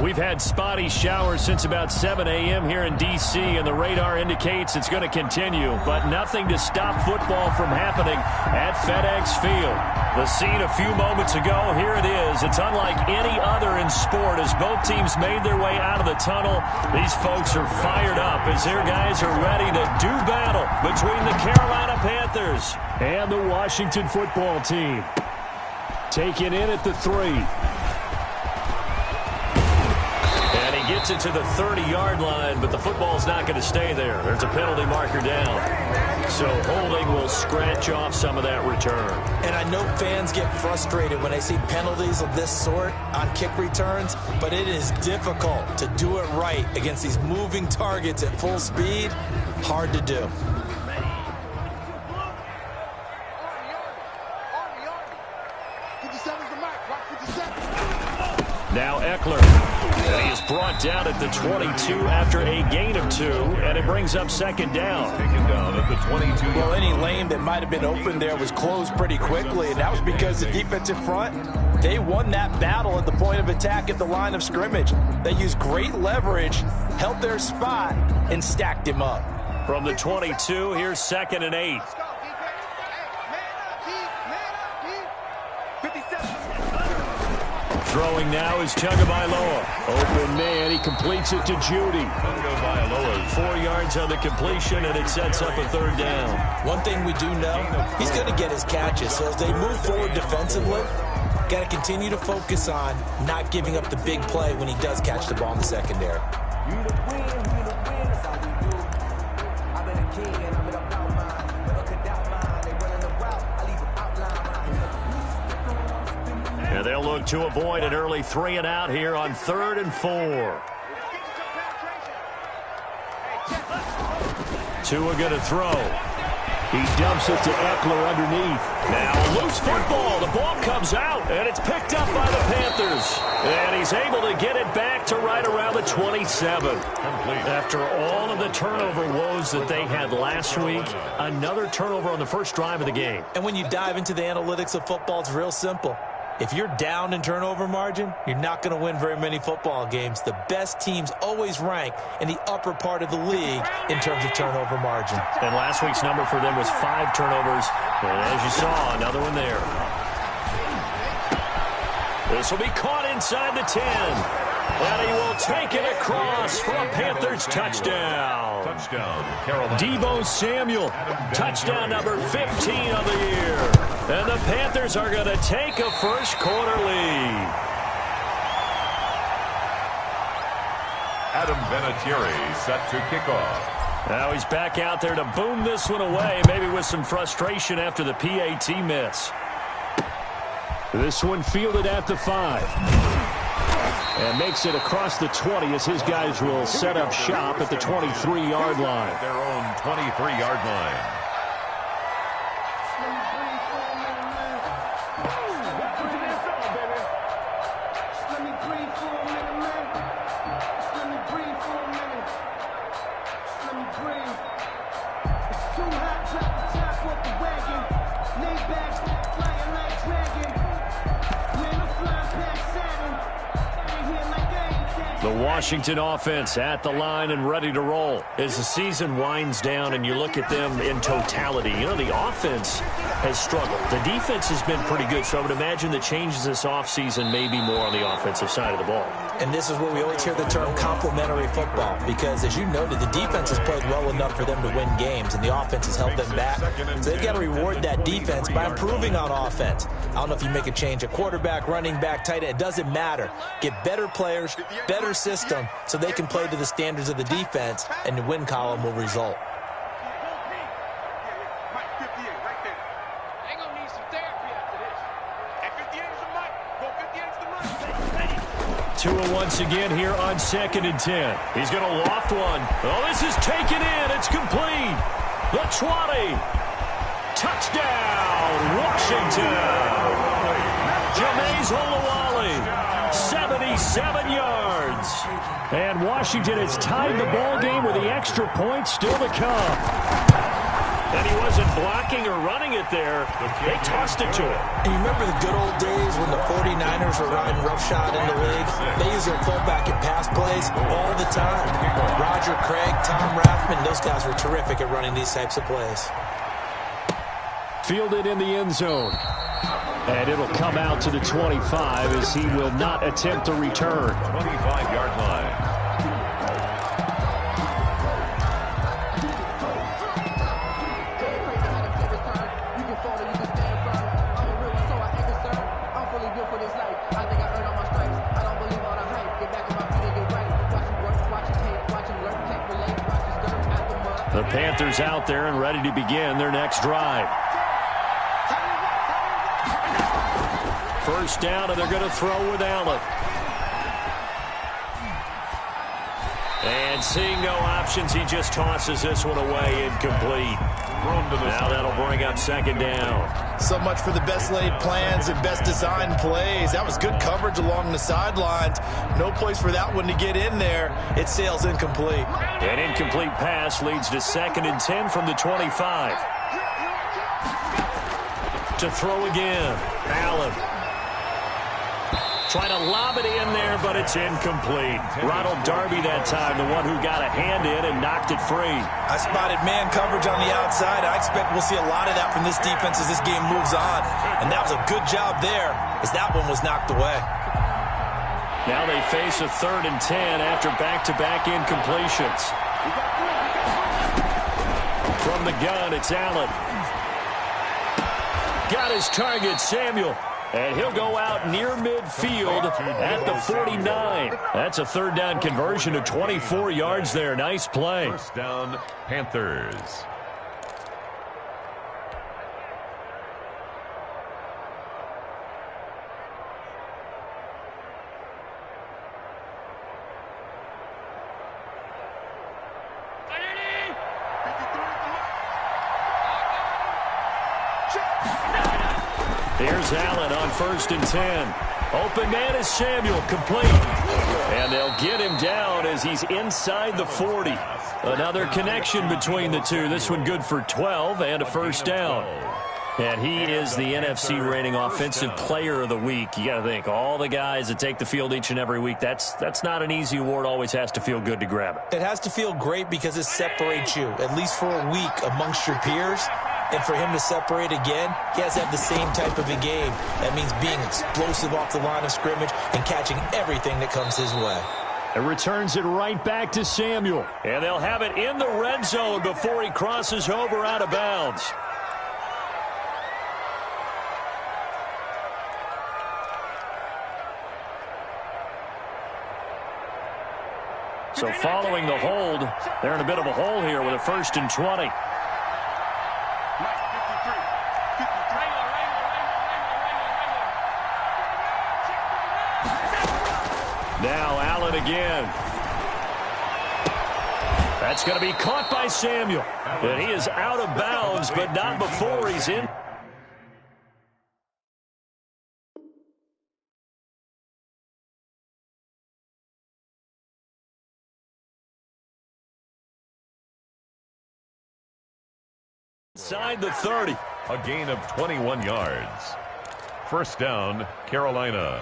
We've had spotty showers since about 7 a.m. here in D.C., and the radar indicates it's going to continue, but nothing to stop football from happening at FedEx Field. The scene a few moments ago, here it is. It's unlike any other in sport as both teams made their way out of the tunnel. These folks are fired up as their guys are ready to do battle between the Carolina Panthers and the Washington football team. Taken in at the 3. Gets it to the 30-yard line, but the football's not going to stay there. There's a penalty marker down. So holding will scratch off some of that return. And I know fans get frustrated when they see penalties of this sort on kick returns, but it is difficult to do it right against these moving targets at full speed. Hard to do. Now Eckler. And he is brought down at the 22 after a gain of 2, and it brings up second down. Taken down at the 22. Well, any lane that might have been open there was closed pretty quickly, and that was because the defensive front, they won that battle at the point of attack at the line of scrimmage. They used great leverage, held their spot, and stacked him up. From the 22, here's 2nd and 8. Throwing now is Tagovailoa. Open man, he completes it to Judy. Tagovailoa, 4 yards on the completion, and it sets up a 3rd down. One thing we do know, he's going to get his catches. So as they move forward defensively, got to continue to focus on not giving up the big play when he does catch the ball in the secondary. And they'll look to avoid an early 3 and out here on 3rd and 4. Tua going to throw. He dumps it to Eckler underneath. Now a loose football. The ball comes out, and it's picked up by the Panthers. And he's able to get it back to right around the 27. After all of the turnover woes that they had last week, another turnover on the first drive of the game. And when you dive into the analytics of football, it's real simple. If you're down in turnover margin, you're not going to win very many football games. The best teams always rank in the upper part of the league in terms of turnover margin. And last week's number for them was 5 turnovers. And as you saw, another one there. This will be caught inside the 10. And he will take it across for a Panthers touchdown. Touchdown, Carolina. Deebo Samuel, touchdown number 15 of the year. And the Panthers are going to take a first-quarter lead. Adam Vinatieri set to kick off. Now he's back out there to boom this one away, maybe with some frustration after the PAT miss. This one fielded at the 5. And makes it across the 20 as his guys will set up shop at the 23-yard line. Their own 23-yard line. The Washington offense at the line and ready to roll. As the season winds down and you look at them in totality, you know, the offense has struggled. The defense has been pretty good, so I would imagine the changes this offseason may be more on the offensive side of the ball. And this is where we always hear the term complementary football, because as you noted, the defense has played well enough for them to win games, and the offense has held them back. So they've got to reward that defense by improving on offense. I don't know if you make a change at quarterback, running back, tight end. It doesn't matter. Get better players, better system, so they can play to the standards of the defense, and the win column will result. Tua once again here on 2nd and 10. He's going to loft one. Oh, this is taken in. It's complete. The 20. Touchdown, Washington. Jamaarr Olawale, 77 yards. And Washington has tied the ball game with the extra point still to come. And he wasn't blocking or running it there. They tossed it to him. And you remember the good old days when the 49ers were riding roughshod in the league? They used their fullback in pass plays all the time. Roger Craig, Tom Rathman, those guys were terrific at running these types of plays. Fielded in the end zone. And it'll come out to the 25 as he will not attempt to return. 25-yard line. The Panthers out there and ready to begin their next drive. First down, and they're going to throw with Allen. And seeing no options, he just tosses this one away, incomplete. Now that'll bring up second down. So much for the best laid plans and best designed plays. That was good coverage along the sidelines. No place for that one to get in there. It sails incomplete. An incomplete pass leads to 2nd and 10 from the 25. To throw again. Allen. Trying to lob it in there, but it's incomplete. Ronald Darby that time, the one who got a hand in and knocked it free. I spotted man coverage on the outside. I expect we'll see a lot of that from this defense as this game moves on. And that was a good job there as that one was knocked away. Now they face a 3rd and 10 after back-to-back incompletions. From the gun, it's Allen. Got his target, Samuel. And he'll go out near midfield at the 49. That's a 3rd down conversion of 24 yards there. Nice play. First down, Panthers. Here's Allen on 1st and 10. Open man is Samuel, complete. And they'll get him down as he's inside the 40. Another connection between the two. This one good for 12 and a first down. And he is the NFC reigning offensive player of the week. You got to think, all the guys that take the field each and every week, that's not an easy award. Always has to feel good to grab it. It has to feel great because it separates you, at least for a week, amongst your peers. And for him to separate again, he has to have the same type of a game. That means being explosive off the line of scrimmage and catching everything that comes his way. It returns it right back to Samuel. And they'll have it in the red zone before he crosses over out of bounds. So following the hold, they're in a bit of a hole here with a 1st and 20. Now Allen again. That's going to be caught by Samuel. And he is out of bounds, but not before he's in. Inside the 30. A gain of 21 yards. First down, Carolina.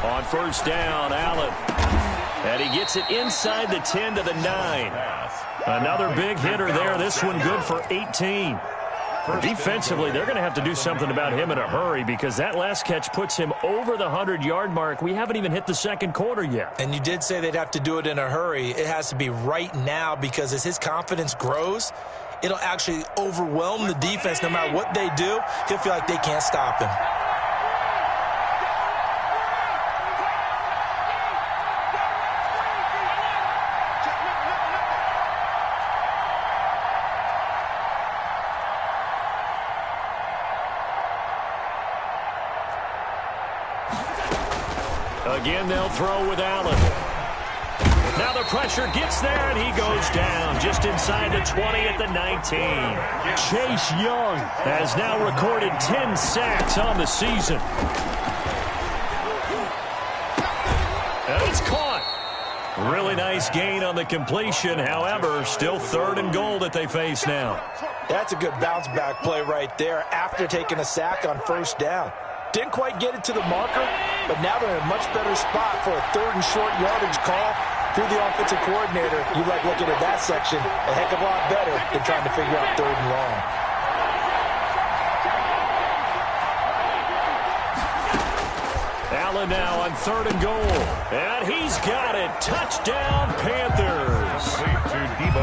On first down, Allen. And he gets it inside the 10 to the 9. Another big hitter there. This one good for 18. Defensively, they're going to have to do something about him in a hurry because that last catch puts him over the 100-yard mark. We haven't even hit the second quarter yet. And you did say they'd have to do it in a hurry. It has to be right now because as his confidence grows, it'll actually overwhelm the defense. No matter what they do, he'll feel like they can't stop him. Again, they'll throw with Allen. Now the pressure gets there, and he goes down just inside the 20 at the 19. Chase Young has now recorded 10 sacks on the season. And it's caught. Really nice gain on the completion. However, still 3rd and goal that they face now. That's a good bounce-back play right there after taking a sack on 1st down. Didn't quite get it to the marker, but now they're in a much better spot for a 3rd and short yardage call. Through the offensive coordinator, you like looking at that section a heck of a lot better than trying to figure out 3rd and long. Allen now on 3rd and goal. And he's got it. Touchdown, Panthers.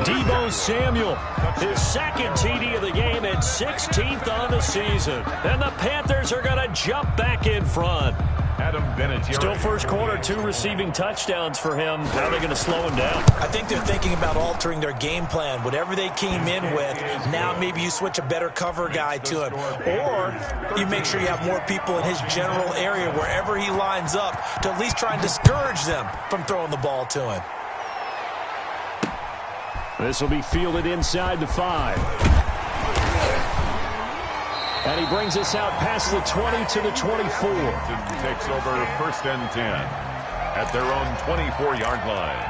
Deebo Samuel, his 2nd TD of the game and 16th on the season. And the Panthers are going to jump back in front. Still first quarter, 2 receiving touchdowns for him. How are they going to slow him down? I think they're thinking about altering their game plan. Whatever they came in with, now maybe you switch a better cover guy to him. Or you make sure you have more people in his general area wherever he lines up to at least try and discourage them from throwing the ball to him. This will be fielded inside the 5. And he brings us out past the 20 to the 24. Takes over 1st and 10 at their own 24-yard line.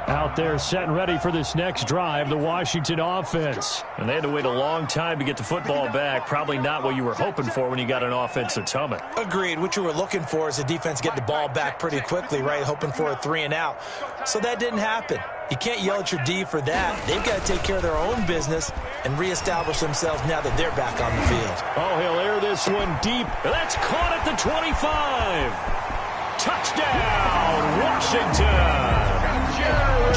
Out there set and ready for this next drive, the Washington offense. And they had to wait a long time to get the football back. Probably not what you were hoping for when you got an offense that's humming. Agreed. What you were looking for is the defense get the ball back pretty quickly, right? Hoping for a 3 and out. So that didn't happen. You can't yell at your D for that. They've got to take care of their own business and reestablish themselves now that they're back on the field. Oh, he'll air this one deep. That's caught at the 25. Touchdown, Washington.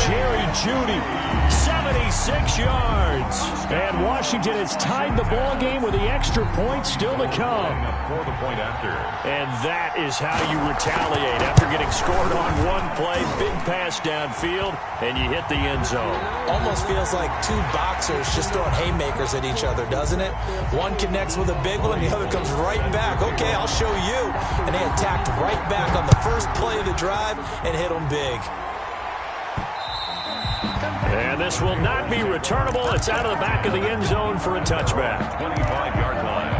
Jerry Jeudy, 76 yards. And Washington has tied the ball game with the extra point still to come. For the point after. And that is how you retaliate after getting scored on one play. Big pass downfield, and you hit the end zone. Almost feels like 2 boxers just throwing haymakers at each other, doesn't it? One connects with a big one, the other comes right back. Okay, I'll show you. And they attacked right back on the first play of the drive and hit them big. And this will not be returnable. It's out of the back of the end zone for a touchback. 25-yard line.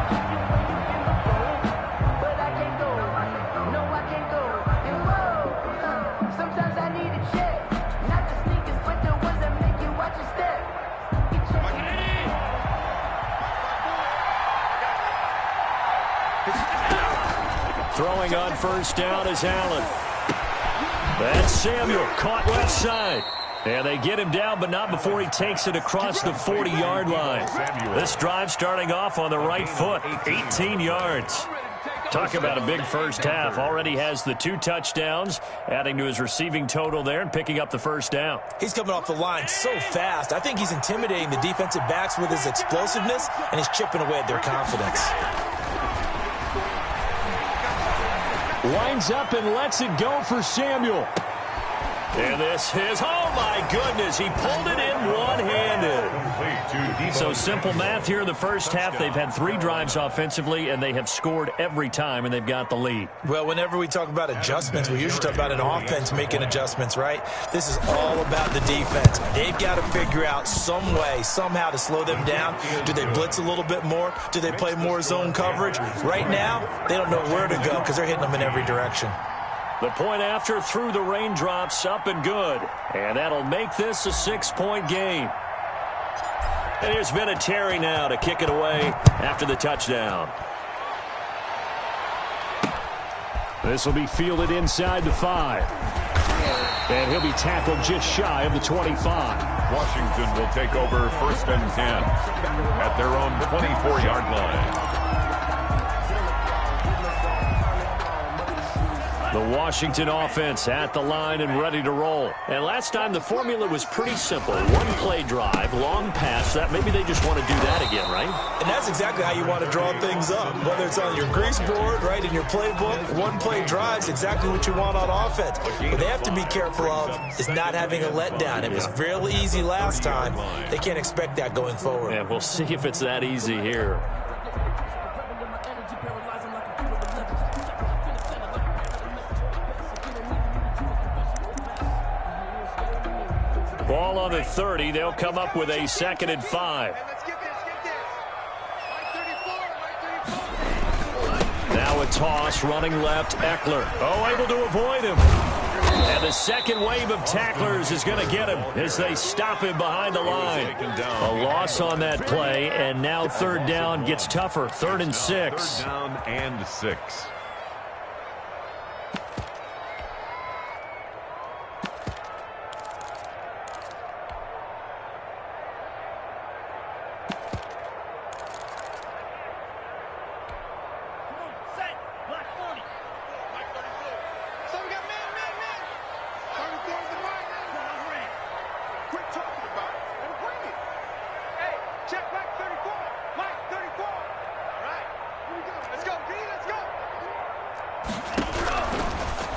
Throwing on 1st down is Allen. That's Samuel, caught left side. And they get him down, but not before he takes it across the 40-yard line. This drive starting off on the right foot, 18 yards. Talk about a big first half. Already has the 2 touchdowns, adding to his receiving total there and picking up the 1st down. He's coming off the line so fast. I think he's intimidating the defensive backs with his explosiveness, and he's chipping away at their confidence. Winds up and lets it go for Samuel. And this is, oh my goodness, he pulled it in one-handed. So simple math here in the first half. They've had 3 drives offensively, and they have scored every time, and they've got the lead. Well, whenever we talk about adjustments, we usually talk about an offense making adjustments, right? This is all about the defense. They've got to figure out some way, somehow to slow them down. Do they blitz a little bit more? Do they play more zone coverage? Right now, they don't know where to go because they're hitting them in every direction. The point after through the raindrops, up and good. And that'll make this a 6-point game. And here's Vinatieri now to kick it away after the touchdown. This will be fielded inside the 5. And he'll be tackled just shy of the 25. Washington will take over 1st and 10 at their own 24-yard line. The Washington offense at the line and ready to roll. And last time the formula was pretty simple. 1-play drive, long pass. That maybe they just want to do that again, right? And that's exactly how you want to draw things up. Whether it's on your grease board, right, in your playbook, 1-play drives exactly what you want on offense. What they have to be careful of is not having a letdown. It was real easy last time. They can't expect that going forward. And we'll see if it's that easy here. Ball on the 30. They'll come up with a 2nd and 5. Now a toss, running left, Eckler. Oh, able to avoid him. And the second wave of tacklers is going to get him as they stop him behind the line. A loss on that play, and now 3rd down gets tougher. 3rd and 6. 3rd down and 6.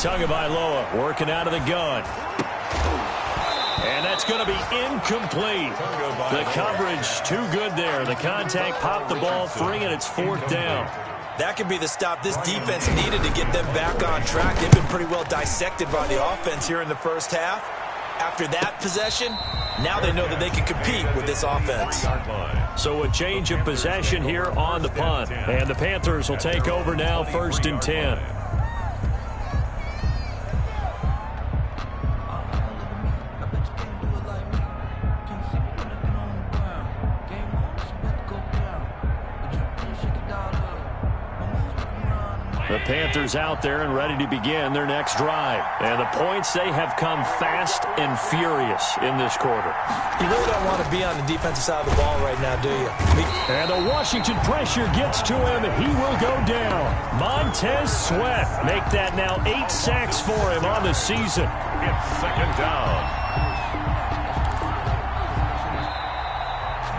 Tagovailoa working out of the gun. And that's going to be incomplete. The coverage too good there. The contact popped the ball free, and it's 4th down. That could be the stop this defense needed to get them back on track. They've been pretty well dissected by the offense here in the first half. After that possession, now they know that they can compete with this offense. So a change of possession here on the punt. And the Panthers will take over now, 1st and 10. The Panthers out there and ready to begin their next drive. And the points, they have come fast and furious in this quarter. You really don't want to be on the defensive side of the ball right now, do you? And the Washington pressure gets to him. He will go down. Montez Sweat make that now 8 sacks for him on the season. It's 2nd down.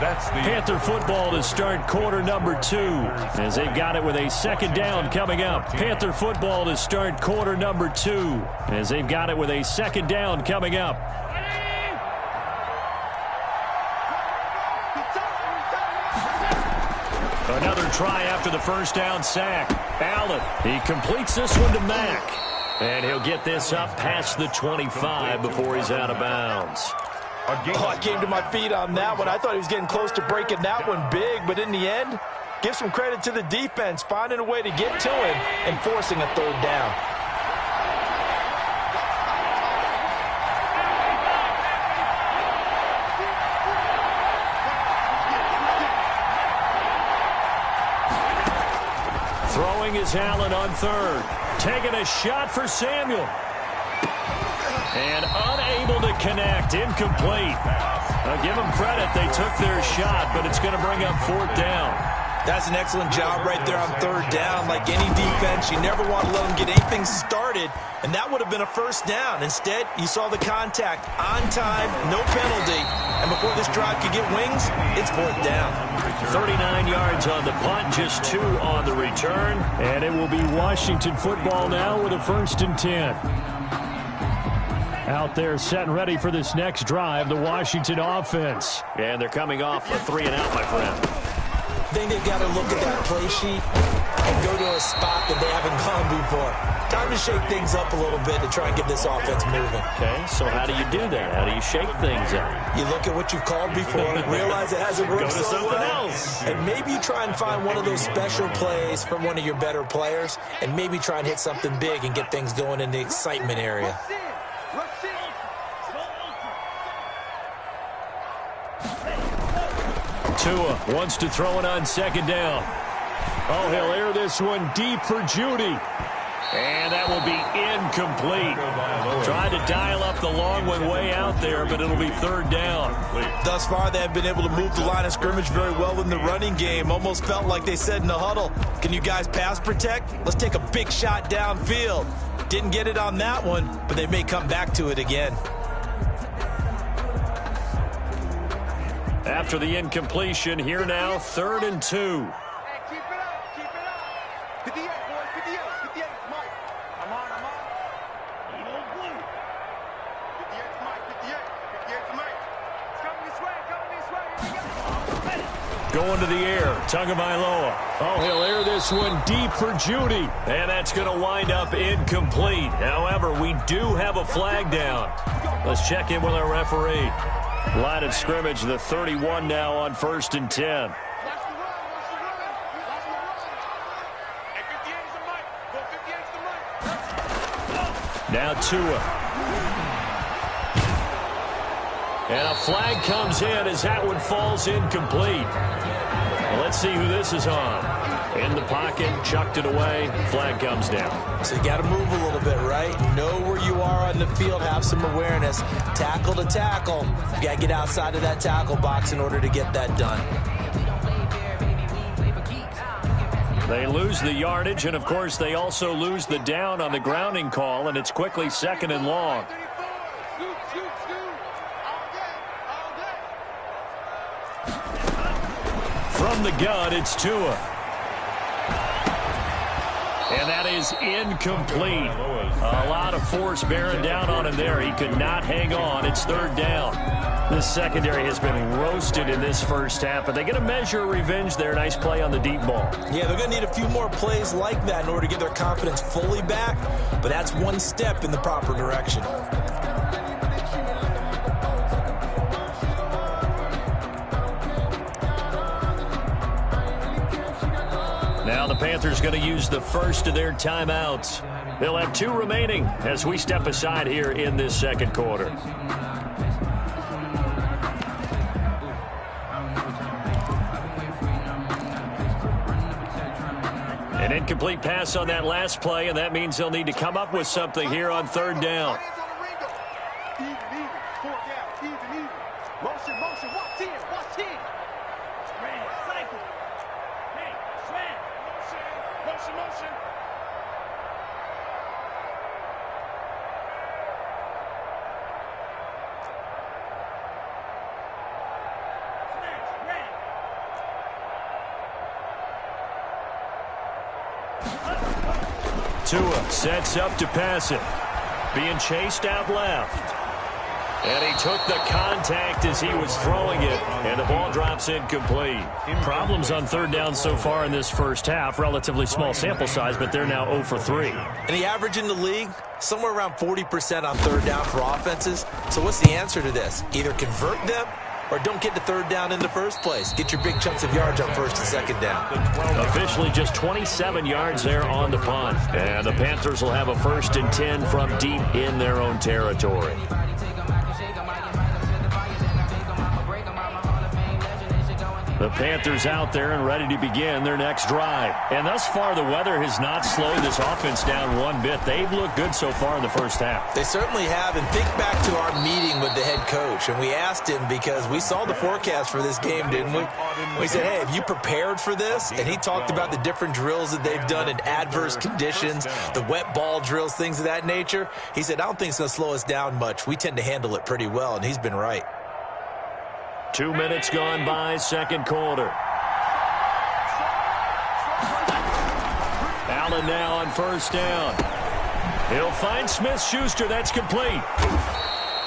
That's the Panther football to start quarter number 2 as they've got it with a 2nd down coming up. Panther football to start quarter number 2 as they've got it with a 2nd down coming up. Another try after the 1st down sack. Allen, he completes this one to Mack. And he'll get this up past the 25 before he's out of bounds. Oh, I came to my feet on that one. I thought he was getting close to breaking that one big, but in the end, give some credit to the defense, finding a way to get to him and forcing a 3rd down. Throwing is Allen on 3rd. Taking a shot for Samuel. And unable to connect. Incomplete. I'll give them credit. They took their shot, but it's going to bring up 4th down. That's an excellent job right there on 3rd down. Like any defense, you never want to let them get anything started, and that would have been a 1st down. Instead, you saw the contact on time, no penalty, and before this drive could get wings, it's 4th down. 39 yards on the punt, just 2 on the return, and it will be Washington football now with a 1st and 10. Out there set and ready for this next drive, the Washington offense. And they're coming off a 3 and out, my friend. I think they've got to look at that play sheet and go to a spot that they haven't gone before. Time to shake things up a little bit to try and get this offense moving. Okay, so how do you do that? How do you shake things up? You look at what you've called before, realize it hasn't worked so well, and maybe you try and find one of those special plays from one of your better players, and maybe try and hit something big and get things going in the excitement area. Tua wants to throw it on 2nd down. Oh, he'll air this one deep for Judy. And that will be incomplete. Tried to dial up the long one way out there, but it'll be 3rd down. Thus far, they have been able to move the line of scrimmage very well in the running game. Almost felt like they said in the huddle, can you guys pass protect? Let's take a big shot downfield. Didn't get it on that one, but they may come back to it again. After the incompletion, here now, 3rd and 2. Hey, keep it up, keep it up. 58, boys, 58, Mike. I'm on. Eagle blue. 58's Mike, 58's Mike. It's coming this way, here we go. Going to the air. Tagovailoa. Oh, he'll air this one deep for Judy. And that's going to wind up incomplete. However, we do have a flag down. Let's check in with our referee. Line of scrimmage, the 31 now on 1st and 10. Now Tua. And a flag comes in as that one falls incomplete. Well, let's see who this is on. In the pocket, chucked it away, flag comes down. So you got to move a little bit, right? Know where you are on the field, have some awareness. Tackle to tackle. You got to get outside of that tackle box in order to get that done. They lose the yardage, and of course they also lose the down on the grounding call, and it's quickly 2nd and long. From the gun, it's Tua. And that is incomplete. A lot of force bearing down on him there. He could not hang on. It's 3rd down. This secondary has been roasted in this first half, but they get a measure of revenge there. Nice play on the deep ball. Yeah, they're going to need a few more plays like that in order to get their confidence fully back, but that's one step in the proper direction. Now the Panthers going to use the first of their timeouts. They'll have 2 remaining as we step aside here in this second quarter. An incomplete pass on that last play, and that means they'll need to come up with something here on 3rd down. Tua sets up to pass it. Being chased out left. And he took the contact as he was throwing it, and the ball drops incomplete. Problems on 3rd down so far in this first half. Relatively small sample size, but they're now 0 for 3. And the average in the league, somewhere around 40% on 3rd down for offenses. So what's the answer to this? Either convert them or don't get to 3rd down in the first place. Get your big chunks of yards on 1st and 2nd down. Officially just 27 yards there on the punt. And the Panthers will have a 1st and 10 from deep in their own territory. The Panthers out there and ready to begin their next drive. And thus far, the weather has not slowed this offense down one bit. They've looked good so far in the first half. They certainly have. And think back to our meeting with the head coach. And we asked him because we saw the forecast for this game, didn't we? We said, hey, have you prepared for this? And he talked about the different drills that they've done in adverse conditions, the wet ball drills, things of that nature. He said, I don't think it's going to slow us down much. We tend to handle it pretty well, and he's been right. 2 minutes gone by, second quarter. Allen now on 1st down. He'll find Smith-Schuster. That's complete.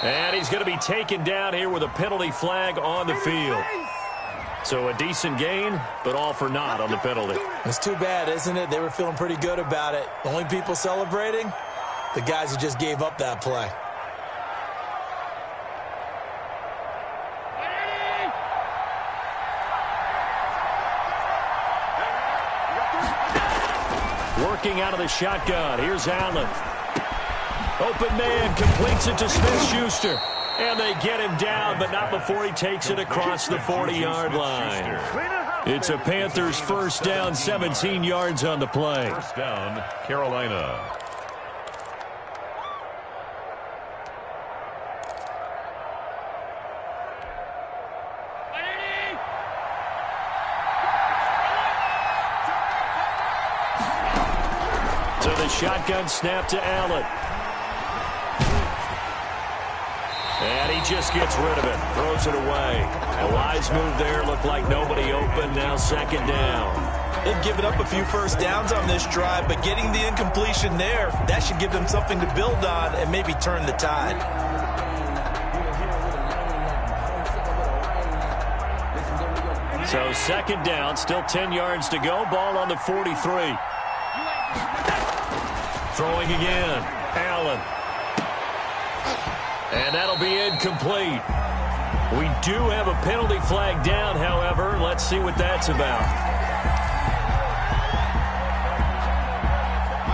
And he's going to be taken down here with a penalty flag on the field. So a decent gain, but all for naught on the penalty. It's too bad, isn't it? They were feeling pretty good about it. The only people celebrating, the guys who just gave up that play. Working out of the shotgun. Here's Allen. Open man completes it to Smith-Schuster. And they get him down, but not before he takes it across the 40-yard line. It's a Panthers 1st down, 17 yards on the play. 1st down, Carolina. So the shotgun snap to Allen. And he just gets rid of it. Throws it away. A wise move there. Looked like nobody open. Now 2nd down. They've given up a few 1st downs on this drive, but getting the incompletion there, that should give them something to build on and maybe turn the tide. So second down, still 10 yards to go. Ball on the 43. Throwing again. Allen. And that'll be incomplete. We do have a penalty flag down, however. Let's see what that's about.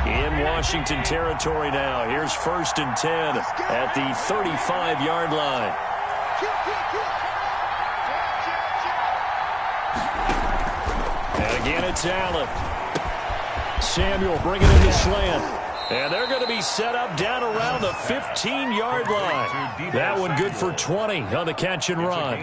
In Washington territory now. Here's 1st and 10 at the 35-yard line. And again, it's Allen. Samuel bringing in the slant. And they're going to be set up down around the 15-yard line. That one good for 20 on the catch and run.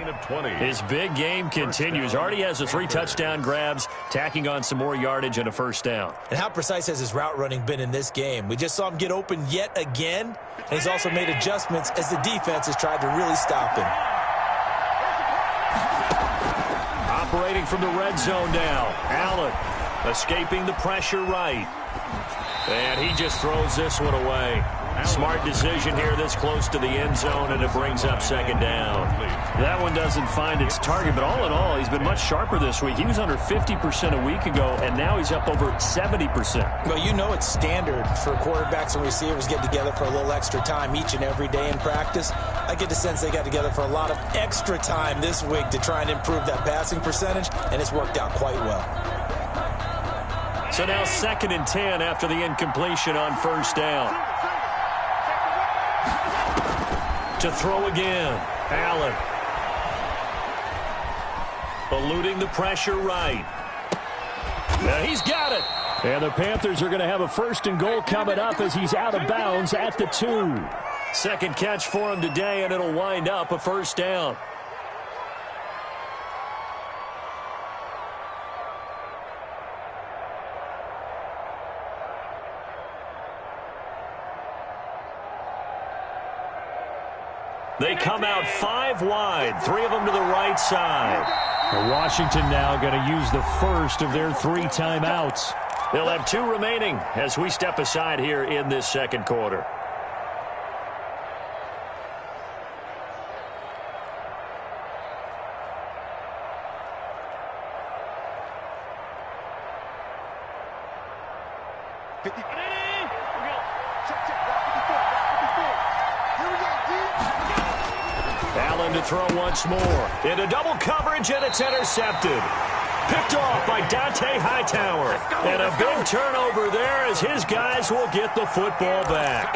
His big game continues. Already has the 3 touchdown grabs, tacking on some more yardage and a first down. And how precise has his route running been in this game? We just saw him get open yet again, and he's also made adjustments as the defense has tried to really stop him. Operating from the red zone now. Allen escaping the pressure right. And he just throws this one away. Smart decision here this close to the end zone, and it brings up second down. That one doesn't find its target, but all in all, he's been much sharper this week. He was under 50% a week ago, and now he's up over 70%. Well, you know it's standard for quarterbacks and receivers get together for a little extra time each and every day in practice. I get the sense they got together for a lot of extra time this week to try and improve that passing percentage, and it's worked out quite well. So now 2nd and 10 after the incompletion on first down. To throw again. Allen. Eluding the pressure right. Now he's got it. And the Panthers are going to have a 1st and goal coming up as he's out of bounds at the 2. Second catch for him today, and it'll wind up a first down. They come out 5 wide, 3 of them to the right side. Well, Washington now going to use the first of their 3 timeouts. They'll have 2 remaining as we step aside here in this second quarter. Allen to throw once more. Into double coverage, and it's intercepted. Picked off by Dante Hightower. And a big turnover there as his guys will get the football back.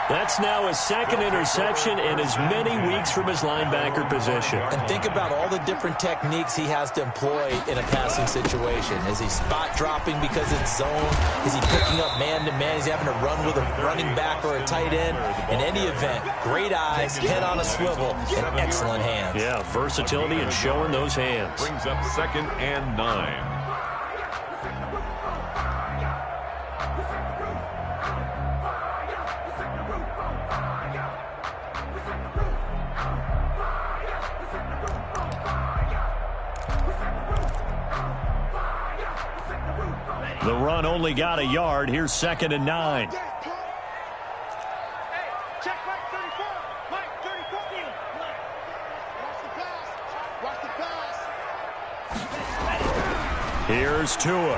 That's now his 2nd interception in as many weeks from his linebacker position. And think about all the different techniques he has to employ in a passing situation. Is he spot dropping because it's zone? Is he picking up man-to-man? Is he having to run with a running back or a tight end? In any event, great eyes, head on a swivel, and excellent hands. Yeah, versatility and showing those hands. Brings up 2nd and 9. The run only got a yard. Here's 2nd and 9. Here's Tua.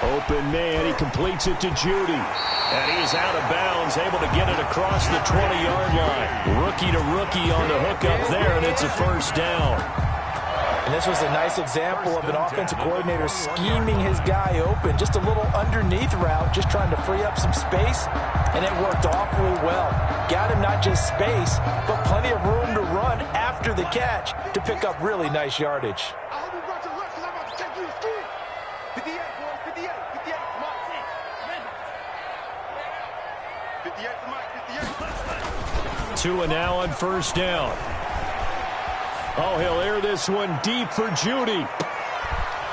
Open man. He completes it to Judy. And he's out of bounds, able to get it across the 20-yard line. Rookie to rookie on the hook up there, and it's a first down. And this was a nice example of an offensive coordinator scheming his guy open. Just a little underneath route, just trying to free up some space, and it worked awfully well. Got him not just space, but plenty of room to run after the catch to pick up really nice yardage. Tua now on first down. Oh, he'll air this one deep for Judy.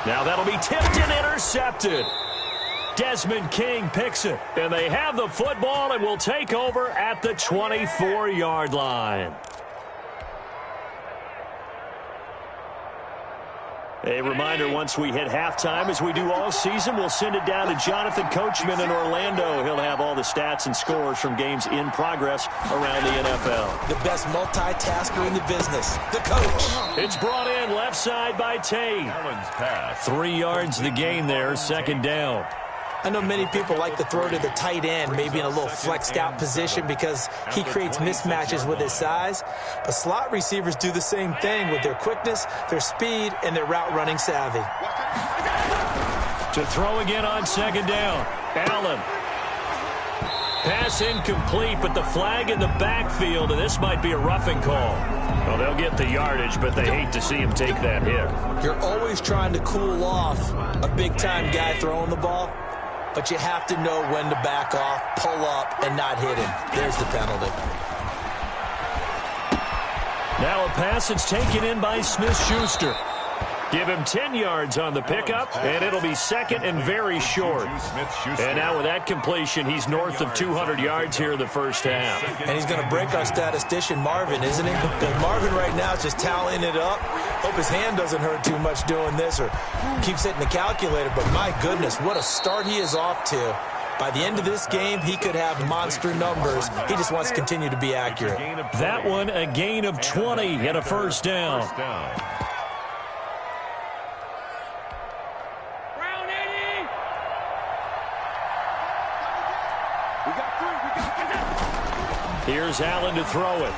Now that'll be tipped and intercepted. Desmond King picks it. And they have the football and will take over at the 24-yard line. A reminder, once we hit halftime, as we do all season, we'll send it down to Jonathan Coachman in Orlando. He'll have all the stats and scores from games in progress around the NFL. The best multitasker in the business, the coach. It's brought in left side by Tate. 3 yards the gain there, second down. I know many people like to throw to the tight end, maybe in a little flexed out position because he creates mismatches with his size. But slot receivers do the same thing with their quickness, their speed, and their route running savvy. To throw again on second down. Allen. Pass incomplete, but the flag in the backfield, and this might be a roughing call. Well, they'll get the yardage, but they hate to see him take that hit. You're always trying to cool off a big-time guy throwing the ball, but you have to know when to back off, pull up, and not hit him. There's the penalty. Now a pass that's taken in by Smith-Schuster. Give him 10 yards on the pickup, and it'll be second and very short. And now with that completion, he's north of 200 yards here in the first half. And he's going to break our statistician, Marvin, isn't he? Because Marvin right now is just tallying it up. Hope his hand doesn't hurt too much doing this or keeps hitting the calculator. But my goodness, what a start he is off to. By the end of this game, he could have monster numbers. He just wants to continue to be accurate. That one, a gain of 20 and a first down. Here's Allen to throw it.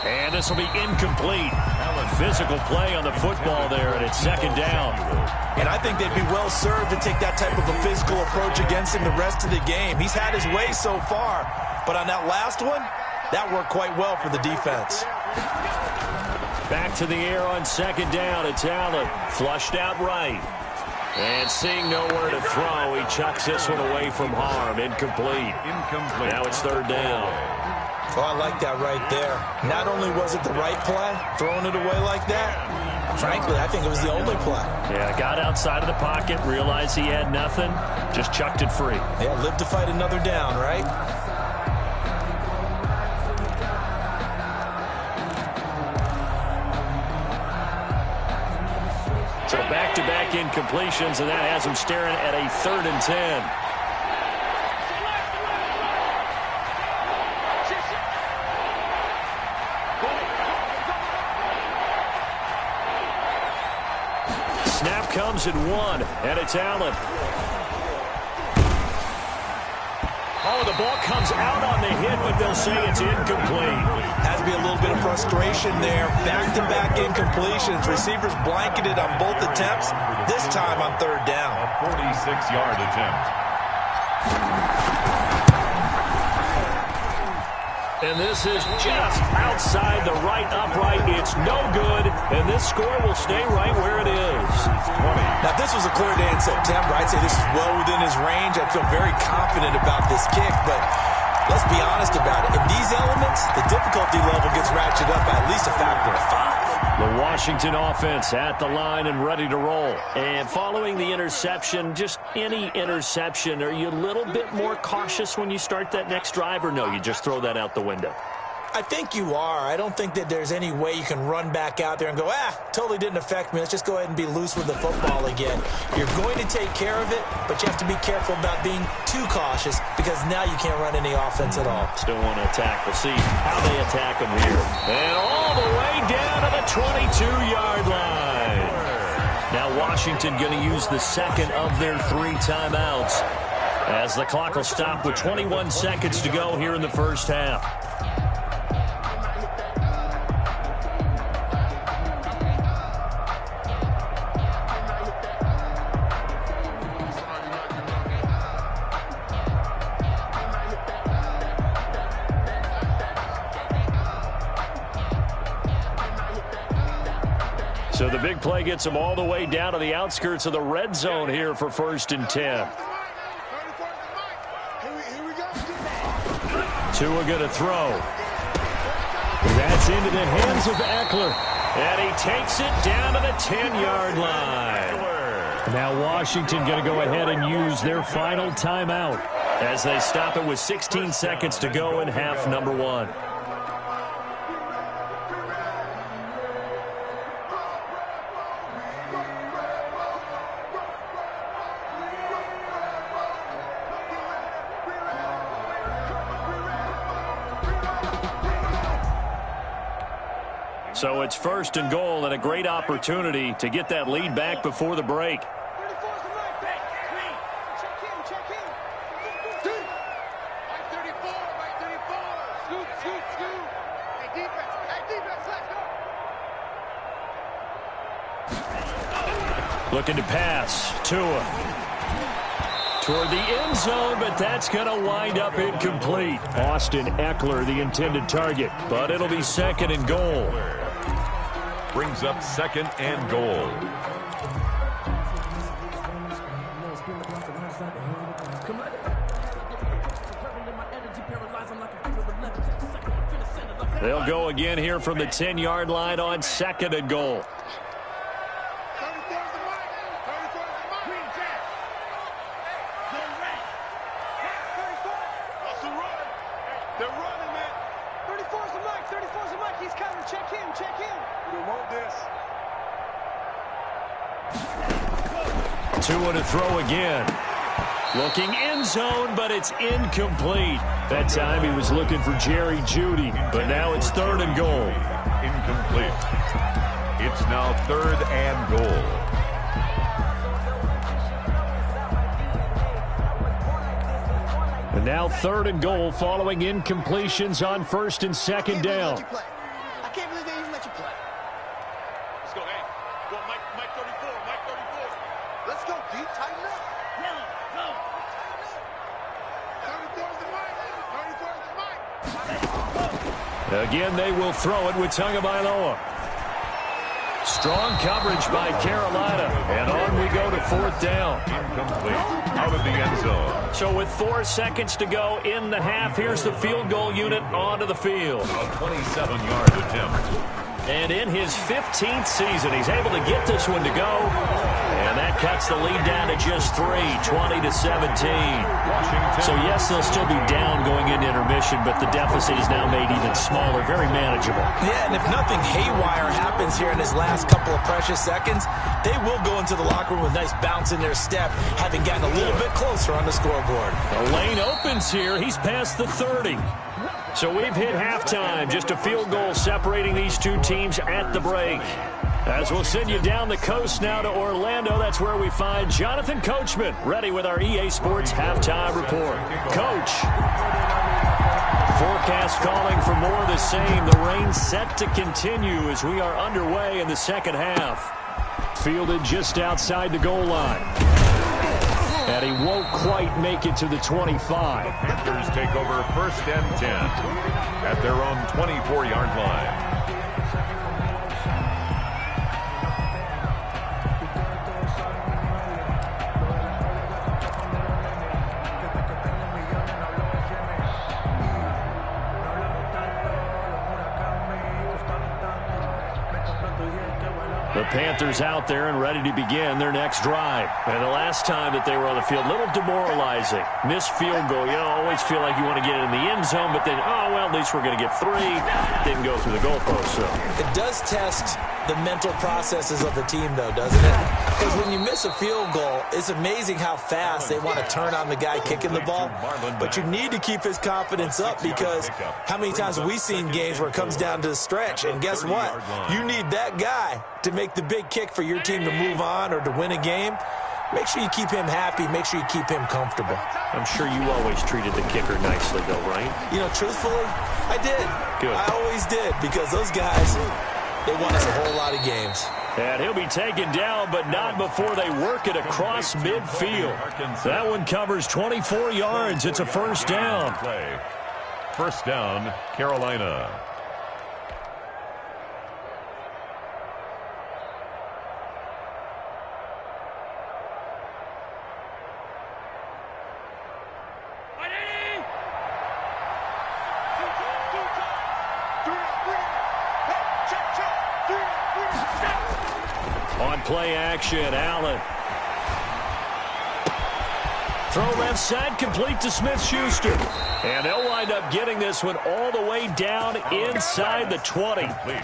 And this will be incomplete. Physical play on the football there, and it's second down. And I think they'd be well served to take that type of a physical approach against him the rest of the game. He's had his way so far, but on that last one, that worked quite well for the defense. Back to the air on second down. It's Allen. Flushed out right. And seeing nowhere to throw, he chucks this one away from harm. Incomplete. Now it's third down. Oh, I like that right there. Not only was it the right play, throwing it away like that, frankly, I think it was the only play. Yeah, got outside of the pocket, realized he had nothing, just chucked it free. Yeah, live to fight another down, right? So back-to-back incompletions, and that has him staring at a 3rd and 10. Snap comes at 1, and it's Allen. Oh, the ball comes out on the hit, but they'll say it's incomplete. Has to be a little bit of frustration there. Back-to-back incompletions. Receivers blanketed on both attempts, this time on third down. A 46-yard attempt. And this is just outside the right upright. It's no good, and this score will stay right where it is. Now, if this was a clear day in September, I'd say this is well within his range. I'd feel very confident about this kick, but let's be honest about it. In these elements, the difficulty level gets ratcheted up by at least a factor of 5. The Washington offense at the line and ready to roll. And following the interception, just any interception, are you a little bit more cautious when you start that next drive, or no, you just throw that out the window? I think you are. I don't think that there's any way you can run back out there and go, totally didn't affect me. Let's just go ahead and be loose with the football again. You're going to take care of it, but you have to be careful about being too cautious because now you can't run any offense at all. Still want to attack. We'll see how they attack them here. And all the way down to the 22-yard line. Now Washington going to use the second of their 3 timeouts as the clock will stop with 21 seconds to go here in the first half. So the big play gets them all the way down to the outskirts of the red zone here for 1st and 10. Tua going to throw. That's into the hands of Eckler. And he takes it down to the 10-yard line. Now Washington going to go ahead and use their final timeout as they stop it with 16 seconds to go in half number 1. So it's 1st and goal and a great opportunity to get that lead back before the break. Looking to pass. Tua. Toward the end zone, but that's going to wind up incomplete. Austin Eckler, the intended target, but it'll be 2nd and goal. Brings up 2nd and goal. They'll go again here from the 10-yard line on 2nd and goal. Tua to throw again. Looking end zone, but it's incomplete. That time he was looking for Jerry Jeudy, but now it's 3rd and goal. Incomplete. It's now 3rd and goal. And now 3rd and goal following incompletions on 1st and 2nd down. I can't believe they even let you play. Let's go, hey. Go, Mike 34, Mike 34. Let's go, D. Tighten up. Yeah, go. 34 is the Mike. 34 is the Mike. Again, they will throw it with Tagovailoa. Strong coverage by Carolina. And on we go to 4th down. Incomplete. Out of the end zone. So with 4 seconds to go in the half, here's the field goal unit onto the field. A 27-yard attempt. And in his 15th season, he's able to get this one to go. And that cuts the lead down to just 3, 20-17. Washington. So, yes, they'll still be down going into intermission, but the deficit is now made even smaller, very manageable. Yeah, and if nothing haywire happens here in his last couple of precious seconds, they will go into the locker room with a nice bounce in their step, having gotten a little bit closer on the scoreboard. The lane opens here. He's past the 30. So we've hit halftime. Just a field goal separating these two teams at the break. As we'll send you down the coast now to Orlando, that's where we find Jonathan Coachman, ready with our EA Sports Halftime Report. Coach. Forecast calling for more of the same. The rain set to continue as we are underway in the 2nd half. Fielded just outside the goal line. And he won't quite make it to the 25. The Panthers take over 1st and 10 at their own 24-yard line. The Panthers out there and ready to begin their next drive. And the last time that they were on the field, a little demoralizing. Missed field goal. You always feel like you want to get it in the end zone, but then, oh, well, at least we're going to get 3. Didn't go through the goalpost, so. It does test the mental processes of the team, though, doesn't it? Because when you miss a field goal, it's amazing how fast they want to turn on the guy kicking the ball. But you need to keep his confidence up, because how many times have we seen games where it comes down to the stretch? And guess what? You need that guy to make the big kick for your team to move on or to win a game. Make sure you keep him happy. Make sure you keep him comfortable. I'm sure you always treated the kicker nicely, though, right? You know, truthfully, I did. Good. I always did, because those guys, they won us a whole lot of games. And he'll be taken down, but not before they work it across midfield. That one covers 24 yards. It's a 1st down. 1st down, Carolina. On play action, Allen. Throw left side, complete to Smith-Schuster. And they'll wind up getting this one all the way down inside the 20.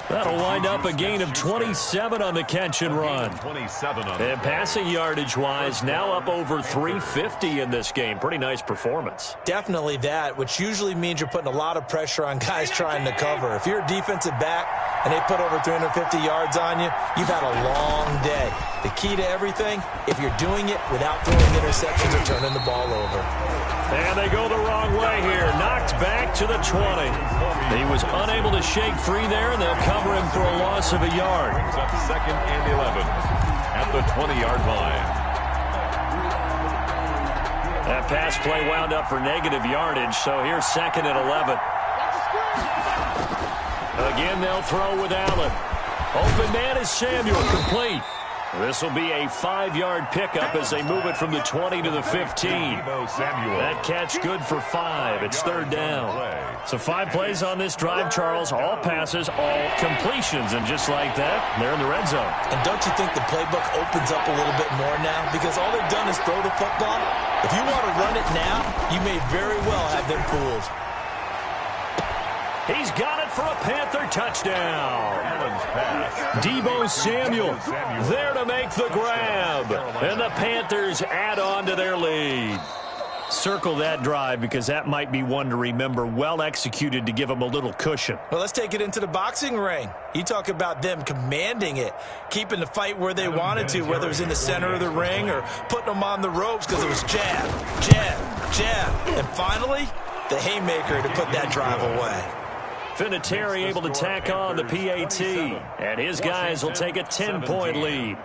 That'll wind up a gain of 27 on the catch and run. And passing yardage-wise, now up over 350 in this game. Pretty nice performance. Definitely that, which usually means you're putting a lot of pressure on guys trying to cover. If you're a defensive back and they put over 350 yards on you, you've had a long day. The key to everything, if you're doing it without throwing interceptions or turning the ball over. And they go the wrong way here. Knocked back to the 20. He was unable to shake free there, and they'll cover him for a loss of a yard. Brings up 2nd and 11 at the 20-yard line. That pass play wound up for negative yardage, so here's 2nd and 11. Again, they'll throw with Allen. Open man is Samuel, complete. This will be a 5-yard pickup as they move it from the 20 to the 15. That catch good for 5. It's 3rd down. So 5 plays on this drive, Charles. All passes, all completions. And just like that, they're in the red zone. And don't you think the playbook opens up a little bit more now? Because all they've done is throw the football. If you want to run it now, you may very well have them fooled. He's got it for a Panther touchdown. Deebo Samuel there to make the grab. And the Panthers add on to their lead. Circle that drive because that might be one to remember. Well executed to give them a little cushion. Well, let's take it into the boxing ring. You talk about them commanding it, keeping the fight where they wanted to, whether it was in the center of the ring or putting them on the ropes because it was jab, jab, jab. And finally, the haymaker to put that drive away. Vinatieri able to tack on the PAT, and his guys will take a 10-point lead.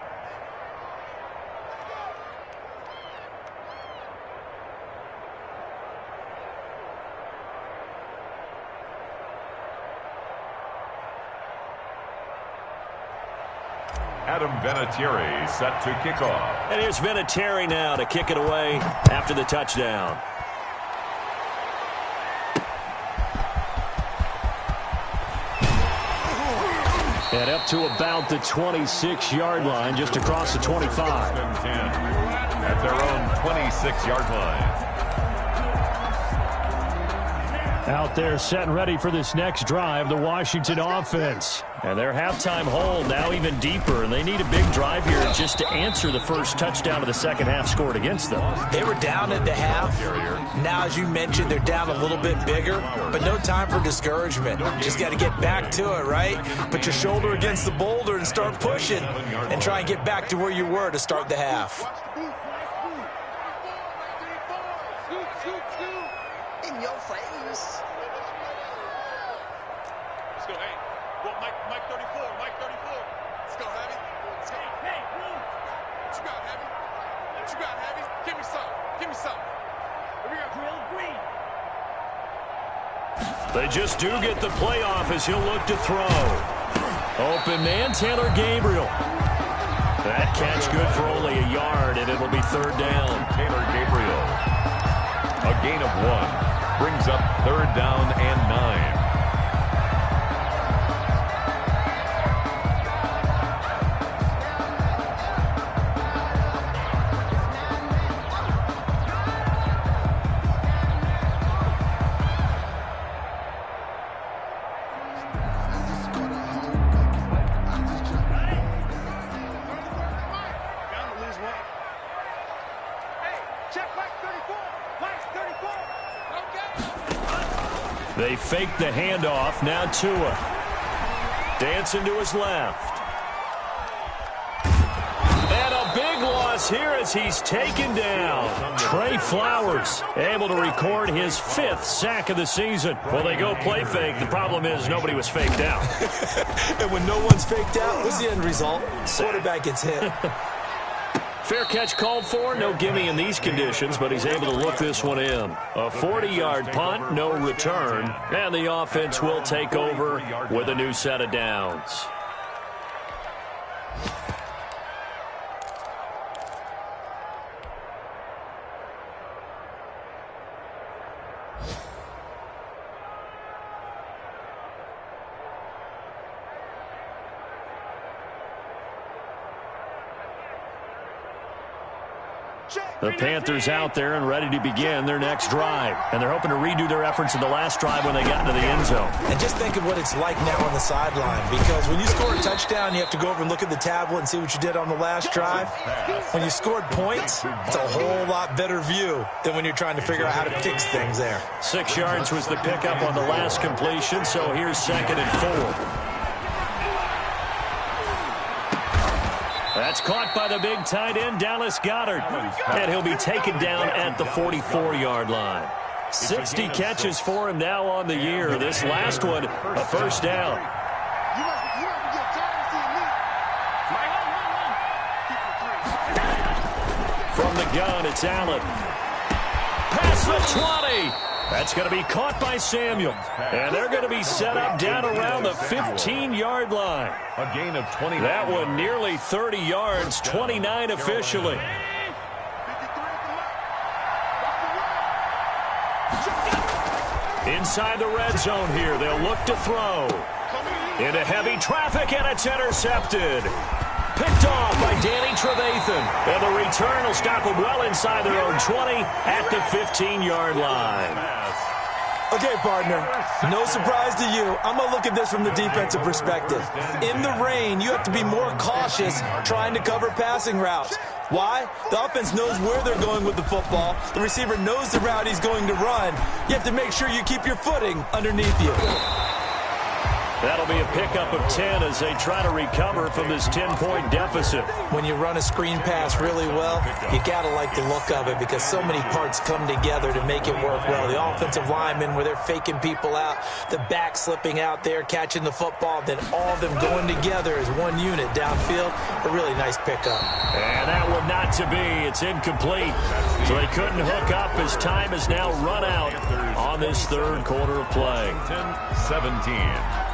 Adam Vinatieri set to kick off. And here's Vinatieri now to kick it away after the touchdown. And up to about the 26-yard line, just across the 25. At their own 26-yard line. Out there set and ready for this next drive, the Washington offense. And their halftime hole now even deeper, and they need a big drive here just to answer the first touchdown of the second half scored against them. They were down at the half. Now, as you mentioned, they're down a little bit bigger, but no time for discouragement. Just got to get back to it, right? Put your shoulder against the boulder and start pushing and try and get back to where you were to start the half. In your face. Let's go, hey. Well, Mike 34, Mike 34. Let's go, Heavy. Let's go. Hey, what you got, Heavy? What you got, Heavy? Give me some. Give me some. Here we go. Drill green. They just do get the playoff as he'll look to throw. Open man, Taylor Gabriel. That catch good for only a yard, and it'll be 3rd down. Taylor Gabriel. A gain of 1. Brings up 3rd down and 9. They fake the handoff. Now Tua. Dancing to his left. And a big loss here as he's taken down. Trey Flowers able to record his 5th sack of the season. Well, they go play fake. The problem is nobody was faked out. And when no one's faked out, what's the end result? Quarterback gets hit. Fair catch called for. No gimme in these conditions, but he's able to look this one in. A 40-yard punt, no return, and the offense will take over with a new set of downs. The Panthers out there and ready to begin their next drive. And they're hoping to redo their efforts in the last drive when they got into the end zone. And just think of what it's like now on the sideline, because when you score a touchdown, you have to go over and look at the tablet and see what you did on the last drive. When you scored points, it's a whole lot better view than when you're trying to figure out how to fix things there. 6 yards was the pickup on the last completion, so here's 2nd and 4. That's caught by the big tight end, Dallas Goedert. And he'll be taken down at the 44-yard line. 60 catches for him now on the year. This last one, a first down. From the gun, it's Allen. Past the 20. That's going to be caught by Samuel. And they're going to be set up down around the 15-yard line. A gain of 20. That one nearly 30 yards, 29 officially. Inside the red zone here, they'll look to throw. Into heavy traffic, and it's intercepted. Picked off by Danny Trevathan. And the return will stop them well inside their own 20 at the 15-yard line. Okay, partner, no surprise to you. I'm going to look at this from the defensive perspective. In the rain, you have to be more cautious trying to cover passing routes. Why? The offense knows where they're going with the football. The receiver knows the route he's going to run. You have to make sure you keep your footing underneath you. That'll be a pickup of 10 as they try to recover from this 10-point deficit. When you run a screen pass really well, you got to like the look of it because so many parts come together to make it work well. The offensive linemen, where they're faking people out, the back slipping out there, catching the football, then all of them going together as one unit downfield. A really nice pickup. And that one not to be. It's incomplete. So they couldn't hook up as time is now run out on this third quarter of play. 10-17.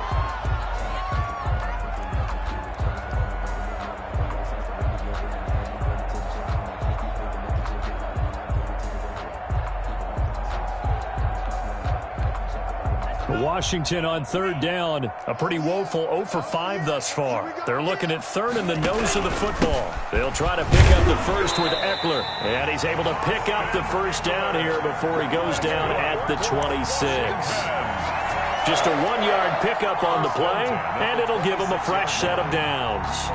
Washington on third down. A pretty woeful 0 for 5 thus far. They're looking at third in the nose of the football. They'll try to pick up the first with Eckler. And he's able to pick up the first down here before he goes down at the 26. Just a 1-yard pickup on the play, and it'll give him a fresh set of downs.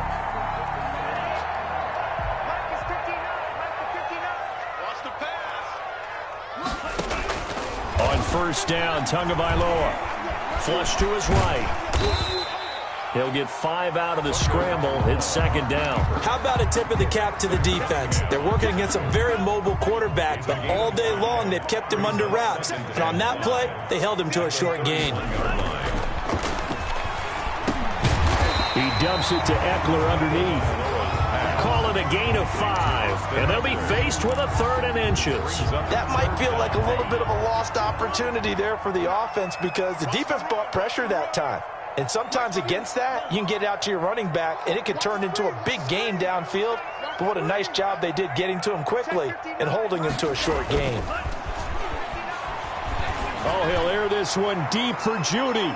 On first down, Tagovailoa. Flush to his right. He'll get 5 out of the scramble. It's second down. How about a tip of the cap to the defense? They're working against a very mobile quarterback, but all day long they've kept him under wraps. And on that play, they held him to a short gain. He dumps it to Eckler underneath. Call it a gain of 5, and they'll be faced with a 3rd and inches. That might feel like a little bit of a lost opportunity there for the offense because the defense brought pressure that time. And sometimes against that, you can get out to your running back, and it can turn into a big gain downfield. But what a nice job they did getting to him quickly and holding him to a short gain. Oh, he'll air this one deep for Judy.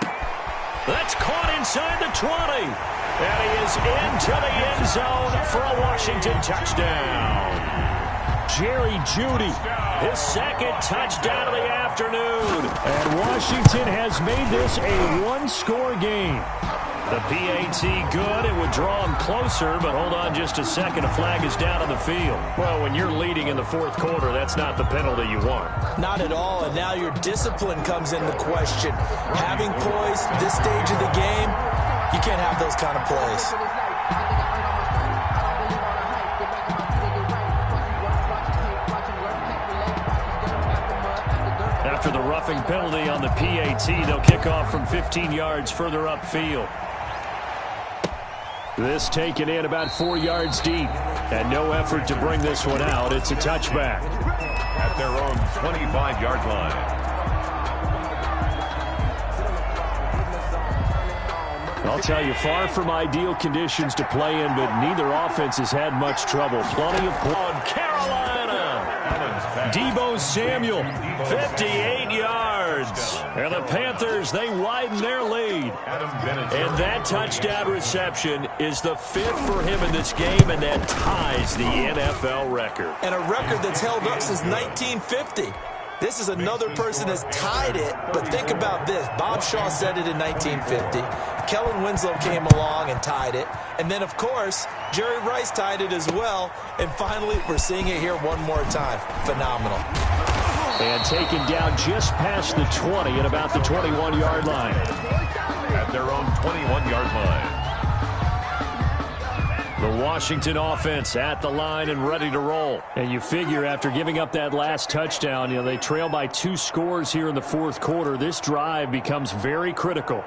That's caught inside the 20. And he is into the end zone for a Washington touchdown. Jerry Judy, his 2nd touchdown of the afternoon. And Washington has made this a 1-score game. The PAT good. It would draw him closer, but hold on just a second. A flag is down on the field. Well, when you're leading in the 4th quarter, that's not the penalty you want. Not at all, and now your discipline comes into question. Having poise this stage of the game, you can't have those kind of plays. After the roughing penalty on the PAT, they'll kick off from 15 yards further upfield. This taken in about 4 yards deep. And no effort to bring this one out. It's a touchback. At their own 25-yard line. I'll tell you, far from ideal conditions to play in, but neither offense has had much trouble. Plenty of on Carolina. Deebo Samuel, 58 yards. And the Panthers, they widen their lead. And that touchdown reception is the 5th for him in this game, and that ties the NFL record. And a record that's held up since 1950. This is another person that's tied it, but think about this. Bob Shaw said it in 1950. Kellen Winslow came along and tied it. And then, of course, Jerry Rice tied it as well. And finally, we're seeing it here one more time. Phenomenal. And taken down just past the 20 at about the 21-yard line. At their own 21-yard line. The Washington offense at the line and ready to roll. And you figure after giving up that last touchdown, they trail by 2 scores here in the 4th quarter. This drive becomes very critical.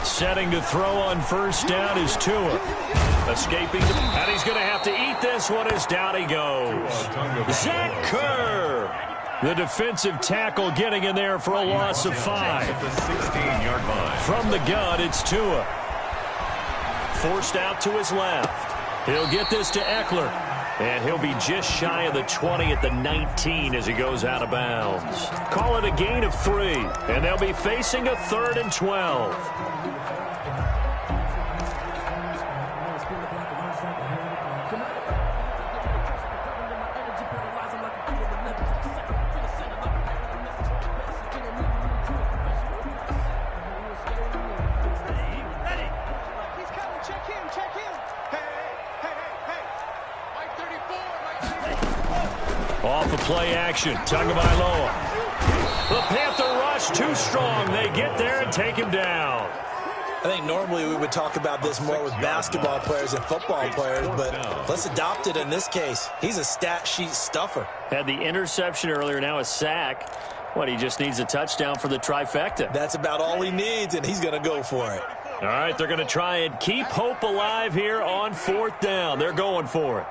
Setting to throw on first down is Tua. Escaping, and he's going to have to eat this one as down he goes. Zach Kerr, the defensive tackle, getting in there for a loss of 5. From the gun, it's Tua. Forced out to his left. He'll get this to Eckler. And he'll be just shy of the 20 at the 19 as he goes out of bounds. Call it a gain of 3. And they'll be facing a 3rd and 12. Off the play action, Tagovailoa. The Panther rush too strong. They get there and take him down. I think normally we would talk about this more with basketball players and football players, but let's adopt it in this case. He's a stat sheet stuffer. Had the interception earlier, now a sack. What, he just needs a touchdown for the trifecta. That's about all he needs, and he's going to go for it. All right, they're going to try and keep hope alive here on 4th down. They're going for it.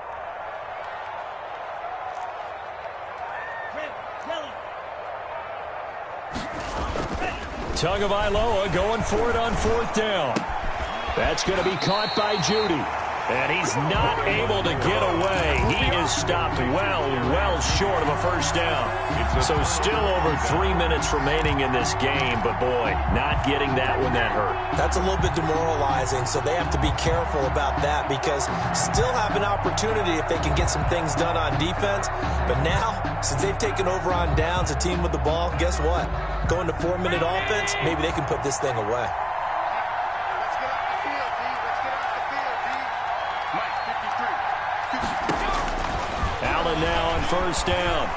Tagovailoa going for it on 4th down. That's going to be caught by Judy. And he's not able to get away. He is stopped well short of a first down. So still over 3 minutes remaining in this game. But, boy, not getting that one that hurt. That's a little bit demoralizing, so they have to be careful about that because still have an opportunity if they can get some things done on defense. But now, since they've taken over on downs, a team with the ball, guess what? Going to 4-minute offense, maybe they can put this thing away. Allen now on first down.